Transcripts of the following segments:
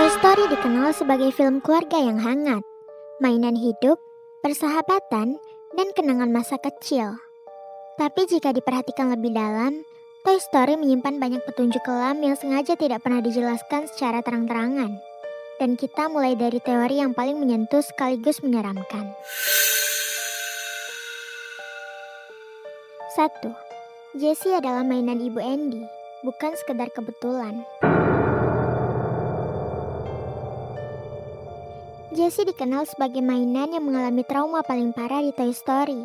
Toy Story dikenal sebagai film keluarga yang hangat, mainan hidup, persahabatan, dan kenangan masa kecil. Tapi jika diperhatikan lebih dalam, Toy Story menyimpan banyak petunjuk kelam yang sengaja tidak pernah dijelaskan secara terang-terangan. Dan kita mulai dari teori yang paling menyentuh sekaligus menyeramkan. 1. Jessie adalah mainan Ibu Andy, bukan sekedar kebetulan. Jessie dikenal sebagai mainan yang mengalami trauma paling parah di Toy Story.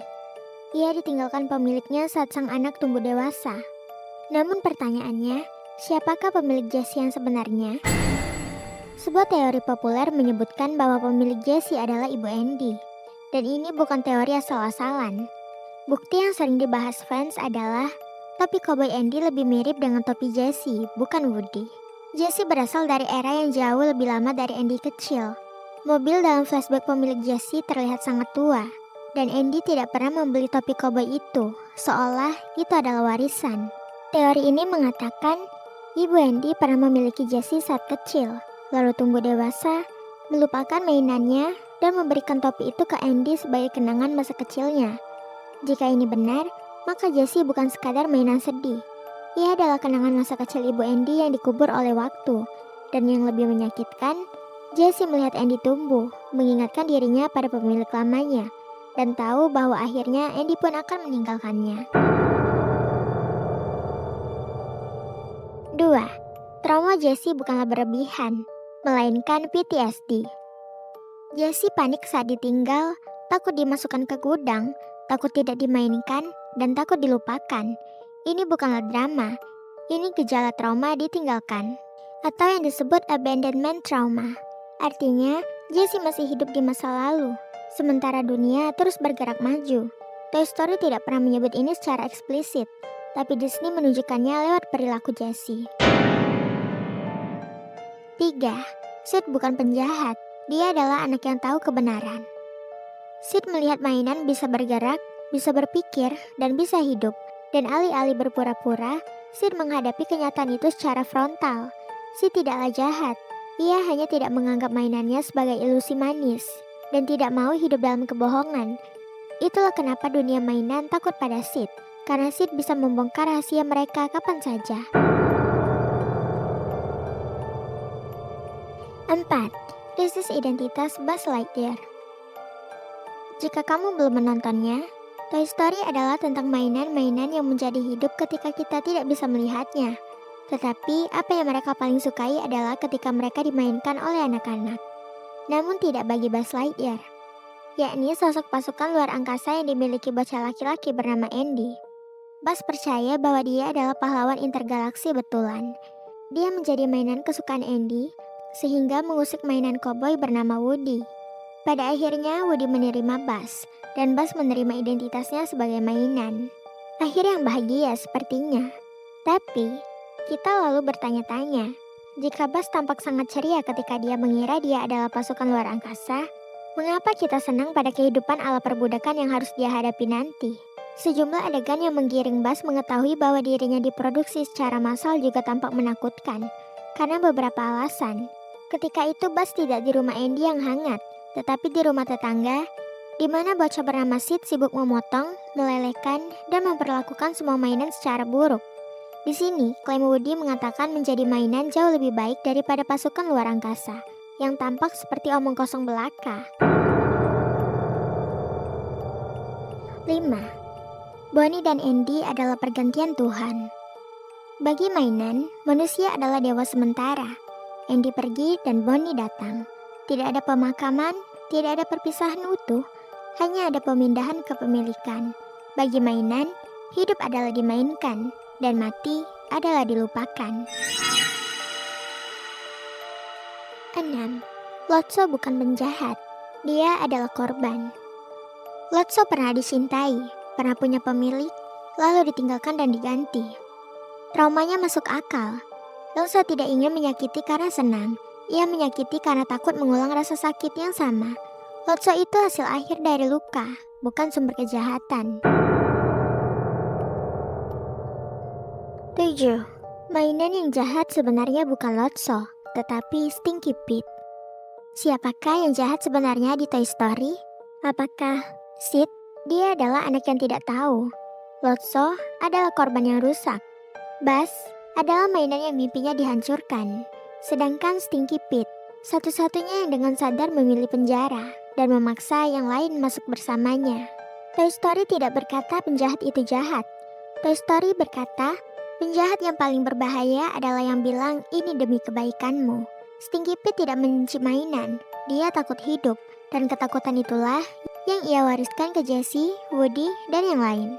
Ia ditinggalkan pemiliknya saat sang anak tumbuh dewasa. Namun pertanyaannya, siapakah pemilik Jessie yang sebenarnya? Sebuah teori populer menyebutkan bahwa pemilik Jessie adalah Ibu Andy. Dan ini bukan teori asal-asalan. Bukti yang sering dibahas fans adalah topi koboi Andy lebih mirip dengan topi Jessie, bukan Woody. Jessie berasal dari era yang jauh lebih lama dari Andy kecil. Mobil dalam flashback pemilik Jessie terlihat sangat tua, dan Andy tidak pernah membeli topi koboi itu, seolah itu adalah warisan. Teori ini mengatakan, Ibu Andy pernah memiliki Jessie saat kecil, lalu tumbuh dewasa, melupakan mainannya, dan memberikan topi itu ke Andy sebagai kenangan masa kecilnya. Jika ini benar, maka Jessie bukan sekadar mainan sedih. Ia adalah kenangan masa kecil Ibu Andy yang dikubur oleh waktu, dan yang lebih menyakitkan, Jessie melihat Andy tumbuh, mengingatkan dirinya pada pemilik lamanya, dan tahu bahwa akhirnya Andy pun akan meninggalkannya. 2. Trauma Jessie bukanlah berlebihan, melainkan PTSD. Jessie panik saat ditinggal, takut dimasukkan ke gudang, takut tidak dimainkan, dan takut dilupakan. Ini bukanlah drama, ini gejala trauma ditinggalkan, atau yang disebut abandonment trauma. Artinya, Jessie masih hidup di masa lalu, sementara dunia terus bergerak maju. Toy Story tidak pernah menyebut ini secara eksplisit, tapi Disney menunjukkannya lewat perilaku Jessie. 3. Sid bukan penjahat, dia adalah anak yang tahu kebenaran. Sid melihat mainan bisa bergerak, bisa berpikir, dan bisa hidup, dan alih-alih berpura-pura, Sid menghadapi kenyataan itu secara frontal. Sid tidaklah jahat. Ia hanya tidak menganggap mainannya sebagai ilusi manis dan tidak mau hidup dalam kebohongan. Itulah kenapa dunia mainan takut pada Sid, karena Sid bisa membongkar rahasia mereka kapan saja. 4. Krisis identitas Buzz Lightyear. Jika kamu belum menontonnya, Toy Story adalah tentang mainan-mainan yang menjadi hidup ketika kita tidak bisa melihatnya. Tetapi apa yang mereka paling sukai adalah ketika mereka dimainkan oleh anak-anak. Namun tidak bagi Buzz Lightyear, yakni sosok pasukan luar angkasa yang dimiliki bocah laki-laki bernama Andy. Buzz percaya bahwa dia adalah pahlawan intergalaksi betulan. Dia menjadi mainan kesukaan Andy, sehingga mengusik mainan koboi bernama Woody. Pada akhirnya Woody menerima Buzz, dan Buzz menerima identitasnya sebagai mainan. Akhir yang bahagia sepertinya. Tapi kita lalu bertanya-tanya, jika Buzz tampak sangat ceria ketika dia mengira dia adalah pasukan luar angkasa, mengapa kita senang pada kehidupan ala perbudakan yang harus dia hadapi nanti? Sejumlah adegan yang menggiring Buzz mengetahui bahwa dirinya diproduksi secara massal juga tampak menakutkan, karena beberapa alasan. Ketika itu Buzz tidak di rumah Andy yang hangat, tetapi di rumah tetangga, di mana bocah bernama Sid sibuk memotong, melelehkan, dan memperlakukan semua mainan secara buruk. Di sini, klaim Woody mengatakan menjadi mainan jauh lebih baik daripada pasukan luar angkasa, yang tampak seperti omong kosong belaka. 5. Bonnie dan Andy adalah pergantian Tuhan. Bagi mainan, manusia adalah dewa sementara. Andy pergi dan Bonnie datang. Tidak ada pemakaman, tidak ada perpisahan utuh, hanya ada pemindahan kepemilikan. Bagi mainan, hidup adalah dimainkan, dan mati adalah dilupakan. 6. Lotso bukan penjahat, dia adalah korban. Lotso pernah dicintai, pernah punya pemilik, lalu ditinggalkan dan diganti. Traumanya masuk akal. Lotso tidak ingin menyakiti karena senang, ia menyakiti karena takut mengulang rasa sakit yang sama. Lotso itu hasil akhir dari luka, bukan sumber kejahatan. 7. Mainan yang jahat sebenarnya bukan Lotso, tetapi Stinky Pete. Siapakah yang jahat sebenarnya di Toy Story? Apakah Sid? Dia adalah anak yang tidak tahu. Lotso adalah korban yang rusak. Buzz adalah mainan yang mimpinya dihancurkan. Sedangkan Stinky Pete, satu-satunya yang dengan sadar memilih penjara dan memaksa yang lain masuk bersamanya. Toy Story tidak berkata penjahat itu jahat. Toy Story berkata, penjahat yang paling berbahaya adalah yang bilang ini demi kebaikanmu. Stinky Pete tidak membenci mainan, dia takut hidup, dan ketakutan itulah yang ia wariskan ke Jessie, Woody, dan yang lain.